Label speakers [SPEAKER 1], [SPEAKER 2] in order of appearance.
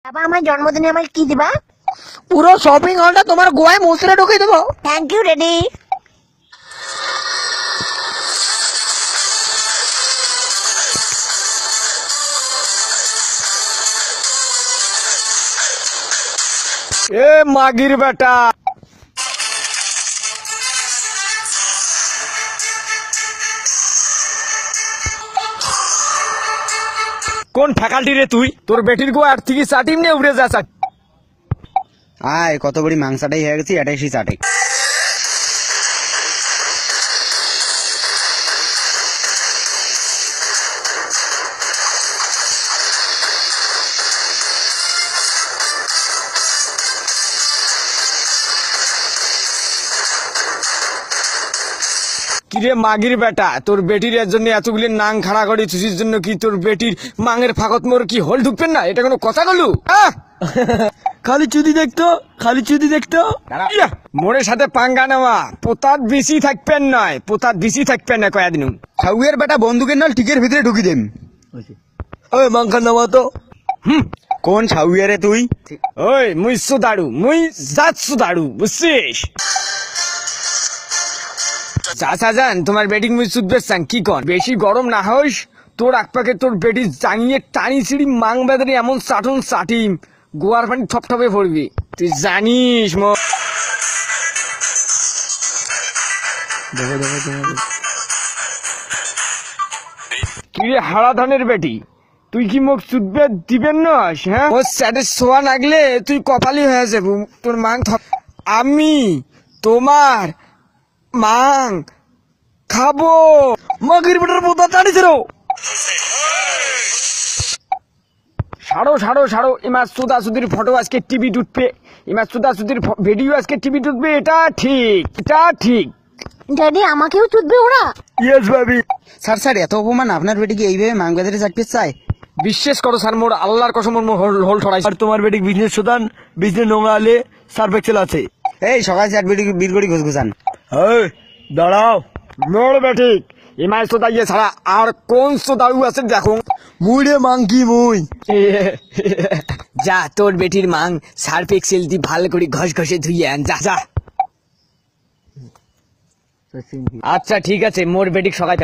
[SPEAKER 1] বাবা আমার জন্মদিনে আমাকে কি দিবা?
[SPEAKER 2] পুরো শপিং হলটা তোমার গোয়ায় মশলা ঢুকে দেবো।
[SPEAKER 1] Thank you ready.
[SPEAKER 3] এ মাগির বেটা, কোন ফ্যাকাল্টি রে তুই? তোর বেটির গো আর থেকে চাটিম নিয়ে উড়ে যা।
[SPEAKER 4] আয় কত বড়ি মাংসাটাই হয়ে গেছি, এটাই সেই চাটে।
[SPEAKER 3] কিরে মাগির বেটা, তোর বেটির এর জন্য এতগুলি নাং খাড়া করে চুষির জন্য কি তোর বেটির মাঙের ফাঁকত মোর কি হোল ঢুকবেন না? এটা কোনো কথা গলু?
[SPEAKER 2] খালি চুদি দেখতো, খালি চুদি দেখতো।
[SPEAKER 3] ইয়া, মোরের সাথে পাঙ্গা নেওয়া পোতাত বেশি থাকবেন নয়, পোতাত বেশি থাকবেন না কয়েকদিন।
[SPEAKER 4] ছাউয়ের বেটা বন্দুকের নাল টিকের ভিতরে ঢুকি দেম।
[SPEAKER 2] ওই মাংখা নামা তো।
[SPEAKER 4] কোন ছাউয়ারে তুই?
[SPEAKER 3] ওই মুই সুদাড়ু, মুই জাত সুদাড়ু, বুঝছিস? চাচা যান তোমার বেটিং মুই সুদবে চান কি কন? বেশি গরম না হইস, তোর আকপাকে তোর বেটি জাঙিয়ে টানি ছিড়ি মাং বেদরে এমন চাটুন চাটিম গোয়ার পানি থপথপে পড়বি, তুই জানিস। কিরে হারা ধানের বেটি, তুই কি মুখ চুদবে দিবেন না? হ্যাঁ, ও স্যাটের সোয়া নাগলে তুই কপালি হয়ে যাবো। তোর মাং আমি তোমার মাং খাবো।
[SPEAKER 2] মাগির বেটার পোতা টানিছে রো।
[SPEAKER 3] সাড়ো সাড়ো সাড়ো, ইমা সুদা সুদির ফটো আজকে টিভি উঠবে, ইমা সুদা সুদির ভিডিও আজকে টিভি উঠবে। এটা ঠিক, এটা ঠিক।
[SPEAKER 1] ড্যাডি আমাকেও চুদবে ওরা?
[SPEAKER 2] ইয়েস ভাবি।
[SPEAKER 4] স্যার স্যার এত অপমান আপনার বেটিকে এইভাবে মাং বেদরে চাটতে চায়?
[SPEAKER 3] বিশ্বাস করো স্যার, মোর আল্লাহর কসম মোর হোল ঠড়াই।
[SPEAKER 2] আর তোমার বেটিক বিজনেস শোধান, বিজনেস নোংরা আলে সার্ফ এক্সেল আছে।
[SPEAKER 4] এই সকাল চাট বেটি বীর গড়ি ঘুসঘুসান।
[SPEAKER 2] এই দাঁড়াও,
[SPEAKER 3] মোর বেঠিক ইমাই সোদা ইয়ে ছাড়া আর কোন সোদাউ আছে দেখো।
[SPEAKER 2] মুইরে মাংকি মুই।
[SPEAKER 3] যা তোর বেটির মাং সার্ফ এক্সেল দি ভালো করে ঘষ ঘষে ধুইয়ে আন, যা যা। আচ্ছা ঠিক আছে, মোর বেটিক সকাল